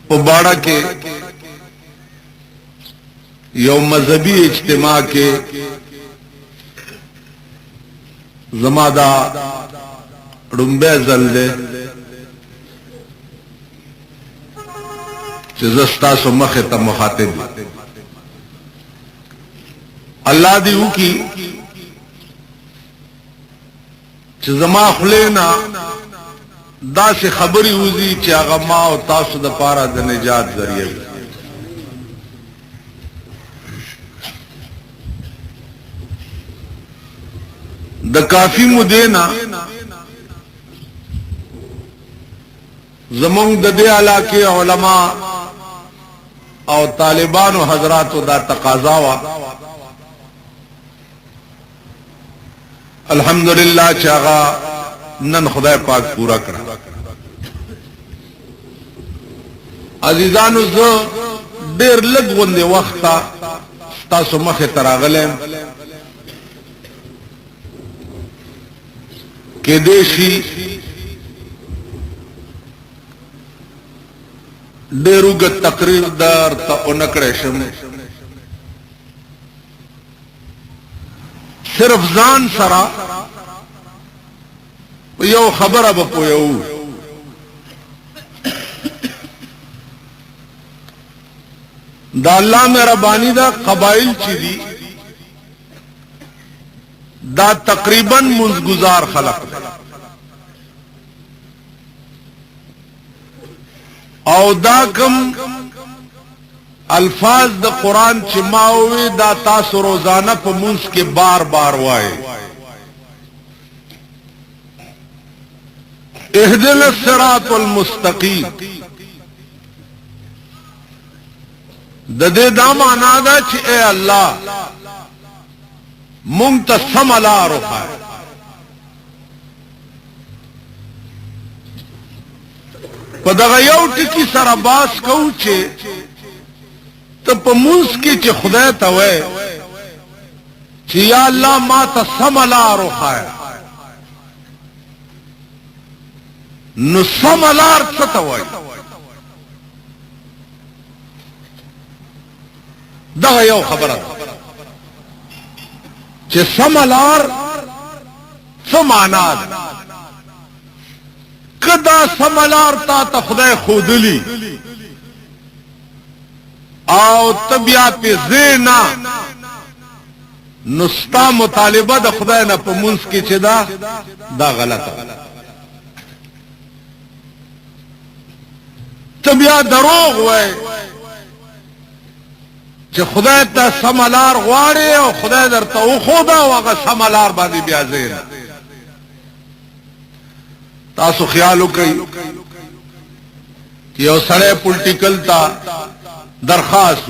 बाड़ा के यो मजहबी इज्तिमा के जमादा रुंबे जल्दे जस्ता सुमख तम मुखातिब अल्लाह दी की जमा खुलेना दा से खबरी उजी चागमा और तासु द पारा द निजात जरिए द काफी मुदेना जमंग ददे आला के उलमा और तालिबान और हजरात दा तकाजावा अल्हम्दुलिल्लाह चागा नन खुदा पाक पूरा करा अजीजान देर लग वंदे वक्ता तासु मखे तरागले के देशी डेरुगत तकरीर दर तकड़ेशम सिर्फ जान सरा यो खबर अब पोयऊ दा अल्लाह मेहरबानी दा कबाइल चीदी दा तकरीबन मुजगुजार खलक और दा कम अल्फाज द कुरान चिमावे दा तासु रोजाना पे मुंस के बार बार वाए इहदिन सिरातुल मुस्तकीम ददे दामाना दा च ए अल्लाह मुंतसम अला रुखा पदगयौ टिकी सरबास कौचे तो पमुंस की च खुदा तवे या अल्लाह माता समला रुखाया नु समलार तवे दगयौ खबर च समलार समाना कदा समलार ता तो खुदा खुदली आओ तबिया पे जेना नुस्ता मुतालिबा द खुदा न पमुंस की चिदा दा गलत तबिया दरोग हुए जो खुदा ता समलार वाड़े और खुदा दर तो खुदा वगा समलार बादी ब्या जेना तासु ख्याल कई कि यो सड़े पोलिटिकल ता दरखास्त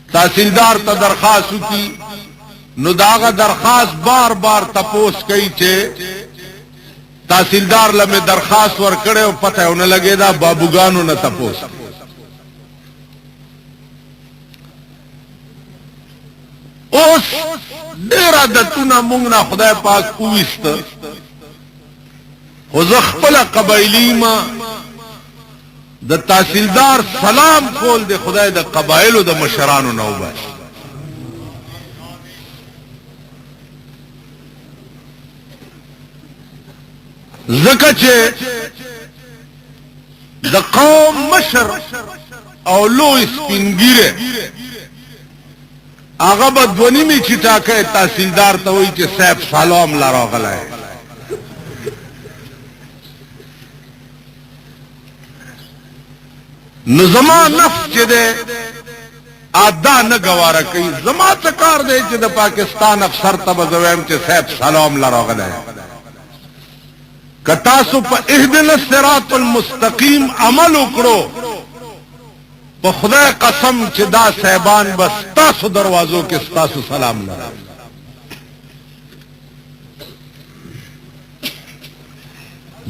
तहसीलदार ता दरखास्त की नुदागा दरखास्त बार बार तपोस कई चे तहसीलदार लमे दरखास्त वर करे पता उन्हें लगे दा बाबूगानो न तपोस उस डेरा दतुना मुंगना खुदा पाक कुविस्त हुजखपला कबाइली मा द तहसीलदार सलाम खोल दे खुदा द कबाइल द मशरान नौबा जकचे द कौम मशर और लो स्पिनगिरे आगा बदवनी में चिटा के तहसीलदार तो वही के सैफ सलाम ला रहा है नजमा नफ्स चिदे आदा न गवारा कई जमा चकार दे चिद पाकिस्तान अफसर तब जवैम के सैफ सलाम ला रहा है कतासु पर इहदिन सिरातुल मुस्तकीम अमल उकड़ो तो खुदा कसम चिदा सहबान बस तासु दरवाजों के तासु सलाम ला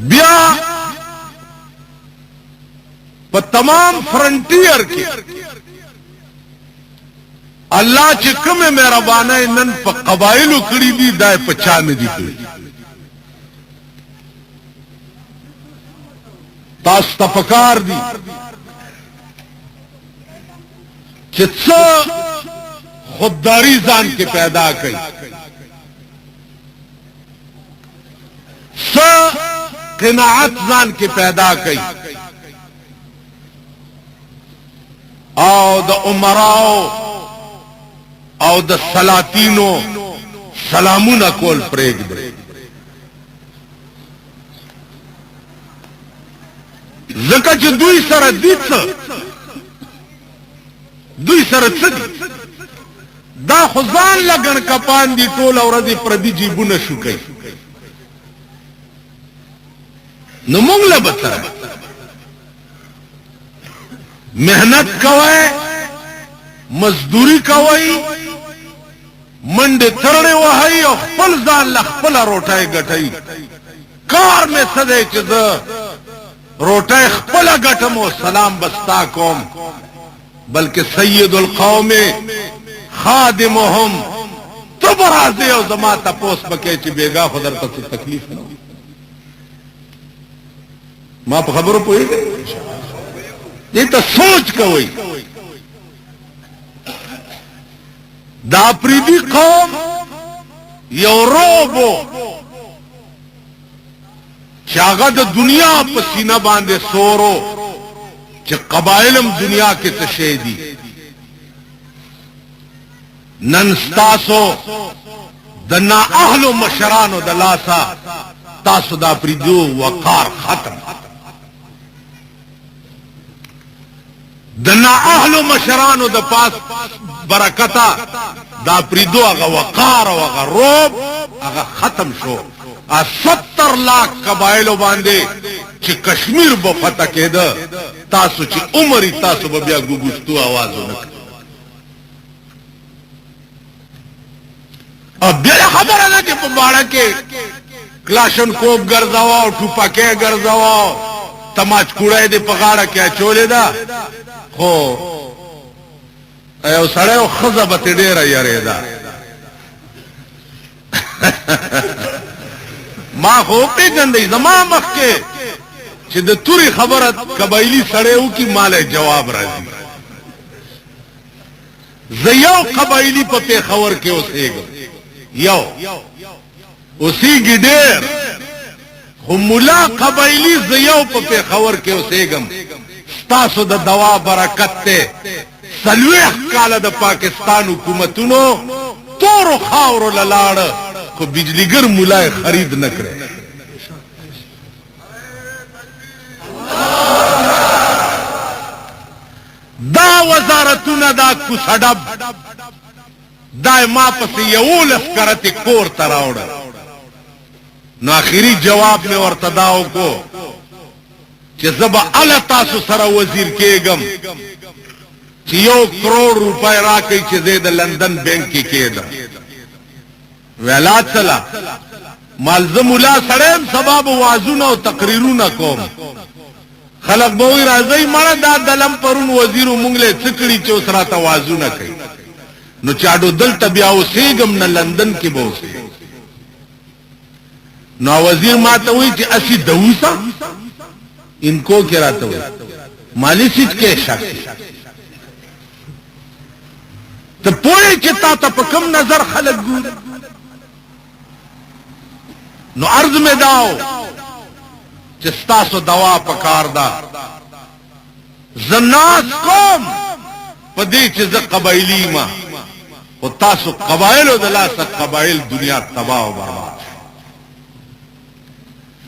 ब्या पर तमाम फ्रंटियर के अल्लाह चिकम मेहरबाना नन पर कबाइल उकड़ी दी दाए पचा में दी تاسو ته پکار دي چې څه خودداری ځان کې پیدا کړي، څه قناعت ځان کې پیدا کړي، او د امراو او د سلاطینو سلامونه کول پرېږدي. ځکه چې دوی سره دي څه، دوی سره څه دي، دا خو ځان لګن کپان دي، ټول ورځې پردي جیبونه شو کوي. نو موږ له به سره محنت کوئ، مزدوری کوئ، منډې ترړې وهئ او خپل ځان له خپله روټۍ ګټئ. کار مې څه دی چې زه روټۍ خپله ګټم او سلام بستا کوم، بلکې سید القوم خادمهم. ته به راځې او زما تپوس به کوې چې بېګا خو درته څه تکلیف نه وي. ما په خبرو پوهېږئ؟ دې ته سوچ کوئ. دا افریدي قوم یو روب و چې هغه د دنیا په سینه باندې سورو چې قبایلم دنیا کې څه شی دي. نن ستاسو د نااهلو مشرانو د لاسه تاسو د افریدو وقار ختم، د نااهلو مشرانو د پاس برکته دا پریدو هغه وقار او هغه روب هغه ختم شو. 70 لاکھ قبایلو باندې چې کشمیر به فتح کېده، تاسو چې عمر تاسو به بیا ګوګستو आवाज ونکړ. او بیا خبره ده چې په باړه کې کلاشن کوب ګرځاوه او ټوپکې ګرځاوه، تماچ کوړای دې په غاړه کې اچولې ده. خو یو سړی او ښځه به ترې ډېره یارېده. ما خو وپېژندئ زما مخکې چې د تورې خبره قبایلي سړی وکړي، ماله جواب راځي. زه یو قبایلي په پېښور کې اوسېږم، یو اوسېږي ډېر، خو ملا قبایلي زه یو په پېښور کې اوسېږم. ستاسو د دوا برکت ته 40 کاله د پاکستان حکومتونو تورو خاورو لاړه، خو بجلیګر مولا خرید نه کړي. دا وزارتونه دا کوسډب دا ما پسې 11 کرته کور ته راوړل. نو اخري جواب مې ورته دا وکړو چې زه به الله تاسو سره وزیر کېږم چې 1 کروڑ روپۍ راکړئ چې زه د لندن بینک کې کېدم. ویلا چلا مالزم مولا سړیم سبب وازونه او تقریرونه کوم. خلق به وی راځي مړه دا دلم پرون وزیر مونږ له څکړي چې اوس راته وازونه کوي. نو چاډو دلته بیا اوسېږم نه لندن کې به اوسې. نو وزیر ما ته وی چې اسی دوسا इनको क्या रहता हुआ माली सीट के शक तो पूरे चित्ता तप कम नजर खलक गुर नो अर्ज में दाओ चिस्ता सो दवा पकारदा जन्नास कौम पदी चिज कबाइली मा तासो कबाइलो दला सा कबाइल दुनिया तबाह बर्बाद.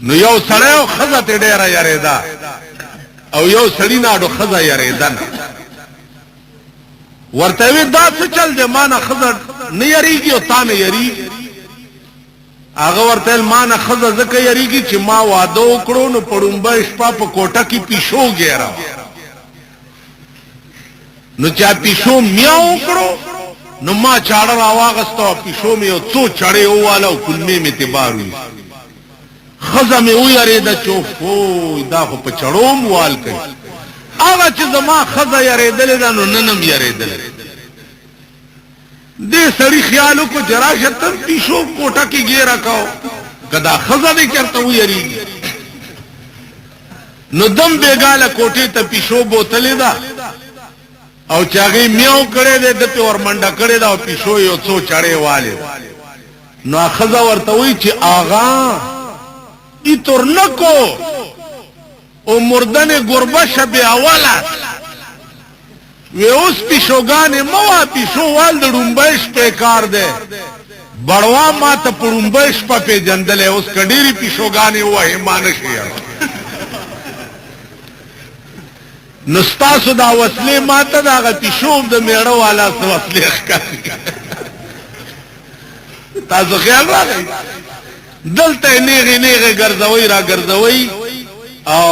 نو یو سړی او ښځه ته ډېره یارېده او یو سړي نه اډو ښځه یارېده نه. ورته وی دا څه چل دی، ما نه ښځه نه یریږي او تا نه یریږي. هغه ورته ویل ما نه ښځه ځکه یریږي چې ما واده وکړو نو په ړومبۍ شپه په کوټه کې پیشو ګیره، نو چا پیشو میاو وکړو نو ما چاړه راواغسته او پیشو مې یو څو چړې وواله او کلمې مې تبار وي. خزه مې ویارېده چې اوفوی دا خو په چړوم وال کوي. هغه چې زما خزه یارېدلې ده نو نن هم یارېدلې. دې سړي خیال وکړو چې راشه تم پیشو کوټه کې ګیره کوو که دا خزه دې چېرته ویارېږي. نو دم بیګاله کوټې ته پیشو بوتلې ده او چاغي میاو کړي ده د په ور منډه کړي ده او پیشو یو څو چړې والے نو اخذ ورته وی چې آغا ای تورنکو او مردن گربه شب اوله وی اوس پیشوګانې موا پیشووال د ډومبش په کار ده بڑوا ما ته پړومبش په پیجندلې اوس کډيري پیشوګانې وای مانشي نستاسو دا وسلې ماته دا غ پیشوم د میړه والا سو وسلې ښکاري تاسو خیال راغی دلته نیغه ګرځوي را ګرځوي او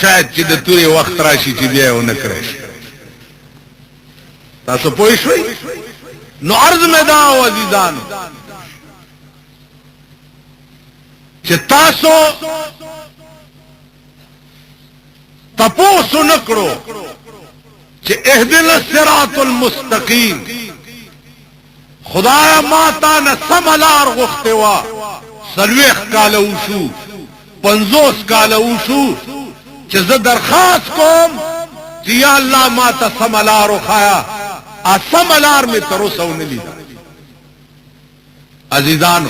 شاید چې د توري وخت راشي چې بیا ونه کړی تاسو پوه شئ نو عرض مې دا او عزیزان چې تاسو تپوسو نکړو چې اهدنا الصراط المستقیم خدایا ما تا نه سملار غختوا سلويخ کاله وشو 50 کاله وشو چې زه درخواست کوم چې یا الله ما ته سملار وخایا ا سملار می تر اوسه ونه لیدا عزیزانو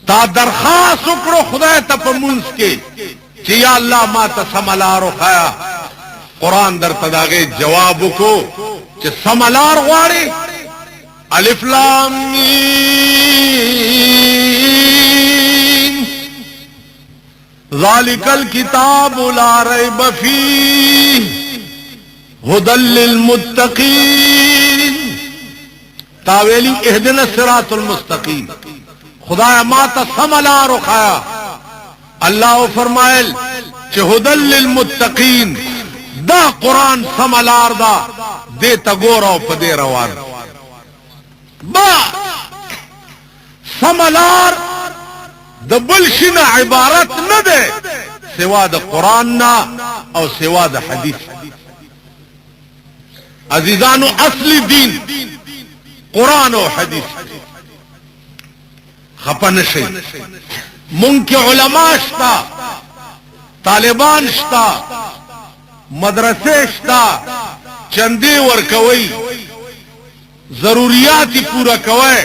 تا درخواست وکړو خدای ته په مونږ کې چې یا الله ما ته سملار وخایا قران درته داغه جواب وکړو چې سملار غواړي الف لام میم ذالک الکتاب لا ریب فیہ هدى للمتقین تاویلی اهدنا الصراط المستقیم خدایا ما ته سملار وخایا الله فرمایل چې هدى للمتقین دا قران سملار دا دې تا ګور او په دې روان با سملار د بلشنه عبارت نه ده سوا د قران نه او سوا د حدیث عزیزانو اصلی دین قران او حدیث خپن شي مونږ کې علما شتا طالبان شتا مدرسې شتا چندې ورکوي ضروريات پورا کوي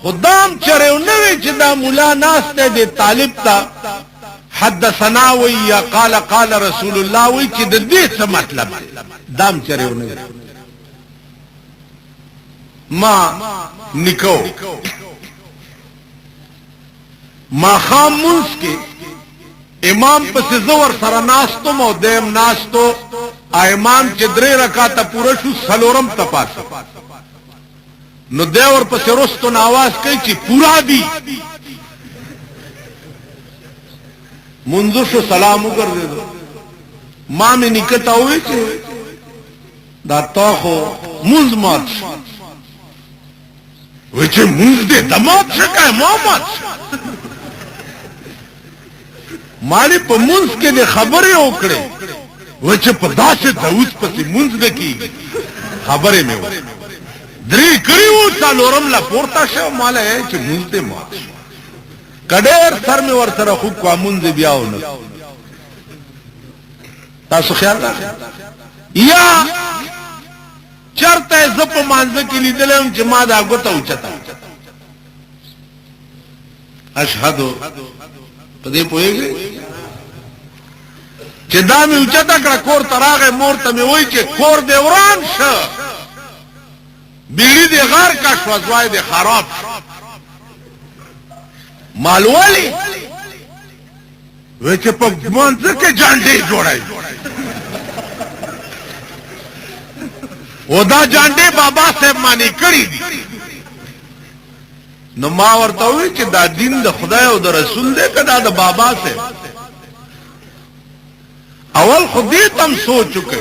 خدام چره نو چې دا مولا ناشته دي طالب تا حدثنا وی یا قال رسول الله وی چې د دې څه مطلب دام چره نو ما نکو ما خاموس کې امام پس زور سره ناستو مو دیم ناستو امام چې درې رکعاته پوره شو سلورم تپاس نو دیور پس رستو ناواز کوي چې پورا دی منځو شو سلام وګرځیدو ما مې نکته وې چې دا تاخو منځ مات وې چې منځ دې دمات شکه محمد مالی په منځ کې نه خبرې وکړې و چې په داسې داوود پسې منځ نه کیږي خبرې مې وکړې درې کړیو څلورم لا پورته شو ماله چې منځ دې مات کډېر سر مې ورسره خو کومون دې بیاونه تاسو خیال راځي یا چرته زپ مانځ کې لیدلم چې ما دا غوته اوچتا اشهد په دې پوهیږي چې دا مې اوچتا کړه کور تراغه مور ته مې وای چې کور دې وران شه بیړی دې غار کا شوځوای دې خراب مالوالی وای چې په مانځ کې جانډې جوړای ودا جانډې بابا صاحب مانی کړی دي نو ما ورته وی چې دا دین د خدای او د رسول دی کدا د بابا صاحب اول خودی تم سوچ چکے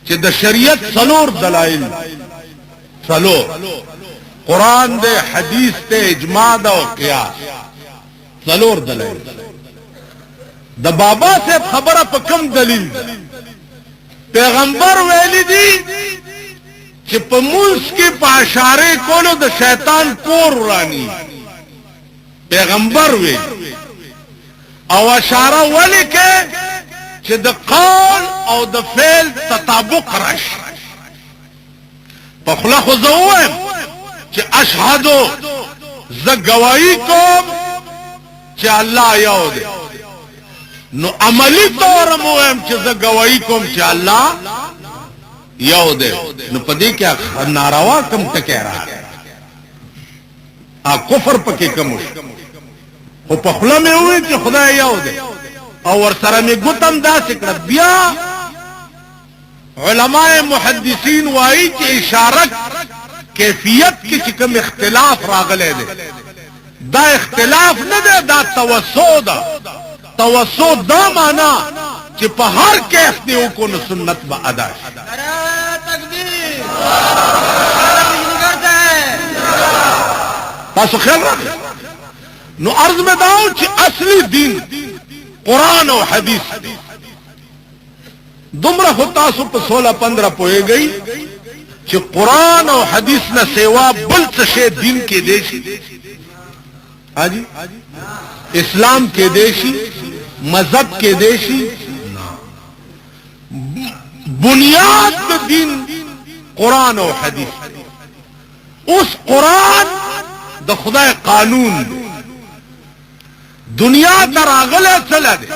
چې د شریعت څلور دلایل څلور قران دے حدیث تے اجماع دا او قیاس څلور دلایل د بابا صاحب خبره په کم دلیل پیغمبر ویلی دی چې په موږ کې په اشاره کولو د شیطان کور ورانی پیغمبر وی او اشاره ولکه چې د قول او د فعل تطابق راشي. په خوله خو زه ووایم چې اشهدو زه ګواهي کوم چې الله یو دی، نو عملی طور مو ووایم چې زه ګواهي کوم چې الله یو دی، نو په دې کې ناروا کم ټکی راغی، کفر پکې کم شو. خو په خوله مې وویل چې خدای یو دی او ورسره مې ګوتم داسې کړه. بیا علماء محدثین وایي چې اشاره کیفیت کې چې کوم اختلاف راغلی دی، دا اختلاف نه دی، دا توسع ده. توسع دا معنا چې په هر کیف دی وکړو نو سنت به ادا شي. تاسو خیال راکړئ. نو عرض میں داؤں چې اصلی دین قرآن او حدیث دومره خو تاسو په 16-15 پوهې گئی چې قرآن او حدیث نه سیوا بل څه شی دین کې دیشي. حاجی اسلام کې دیشي، مذهب کې دیشي، بنیاد د دین قرآن او حدیث. اوس قرآن د خدای قانون دنیا ته راغله چله دی،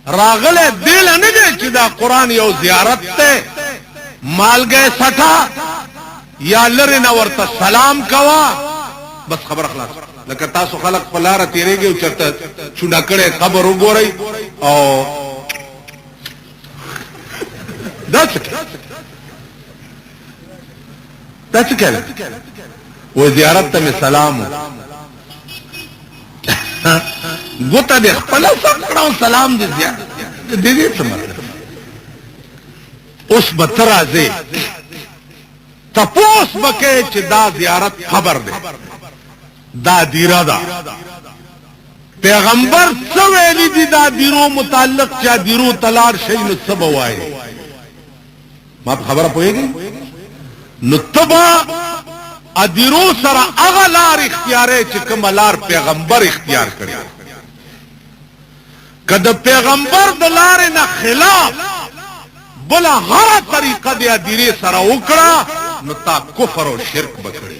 راغله دل نه دی چې دا قرآن یو زیارت ته مالګه سټا یا لری نه ورته سلام کوا بس خبر خلاص. لکه تاسو خلق په لار تیریږي او چرته چونډه کړي قبر وګورئ او دا څه کوي و زیارت ته سلام ګوته دې خپل سره سلام دې زیارت دې دې څه مطلب. اوس به تر راځي تپوس بکې چې دا زیارت خبر دی، دا دیره ده. پیغمبر څه ویلي دي دا دیرو متعلق؟ چا دیرو تلار شي نو څه به وایي؟ ما په خبره پوهېږئ؟ نو تبا ادیرو سره هغه لار اختیارې چې کومه لار پیغمبر اختیار کړي. که د پیغمبر د لارې نه خلاف بله هره طریقه د ادیرې سره وکړه نو تا کفر او شرک بکړي.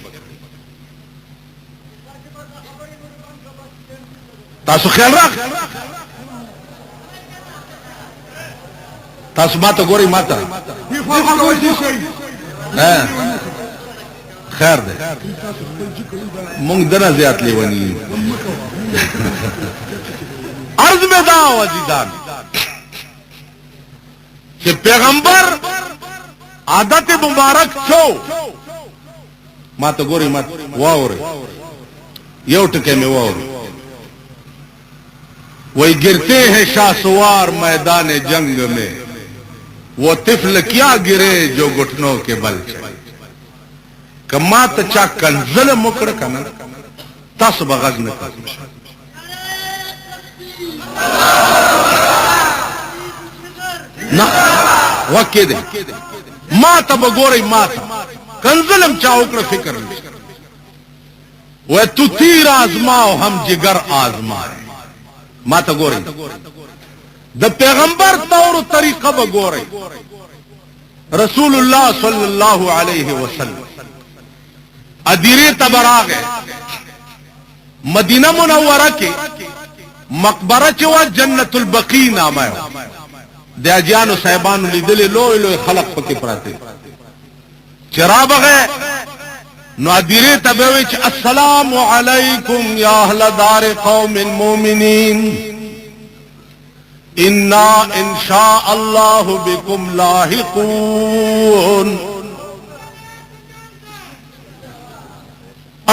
تاسو خیال راکړئ. تاسو ماته ګورئ، ماته خیر دی مونږ دنه زیات لیونی. عرض میں دا عزیزان چې پیغمبر عادت مبارک چھو ما ته ګوري ما واوري یو ټکی می واوري وہی گرتے ہیں شاہسوار میدان جنگ میں وہ طفل کیا گرے جو گھٹنوں کے بل چلے. کما ته چا کنزل مکړه کنه تاسو بغاز نه کوئ. نه وکې دې ما ته بګورئ، ما ته کنزلم چا وکړه فکر نه و تو تیر آزماؤ ہم جگر آزمائے. ما ته ګورئ د پیغمبر طور طریقه بګورئ. رسول الله صلی الله علیه وسلم ادیره تبراغه مدینه منوره کې مقبره چې وا جنت البقیع نامه د اجانو صاحبانو لیدلې لوی لوی خلق پکې پراته چرابغه نو ادیره تبوي چې السلام علیکم یا اهل دار قوم المؤمنین انا ان شاء الله بكم لاحقون.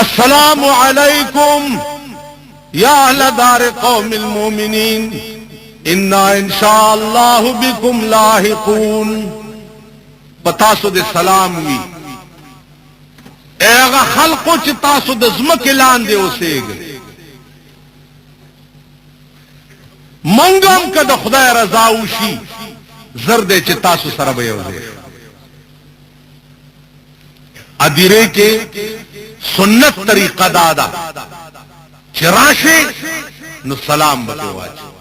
السلام علیکم یا اہل دار قوم المؤمنین انا انشاء اللہ بكم لاحقون. پتاسو دے سلام وی ایغا خلقو چی تاسو دے زمک لاندے اسے گئے منگم که دا خدای رضاوشی زردے چی تاسو سر بیو دے. ادیرے کے سنت طریقہ دادا چراشے نو سلام به واچي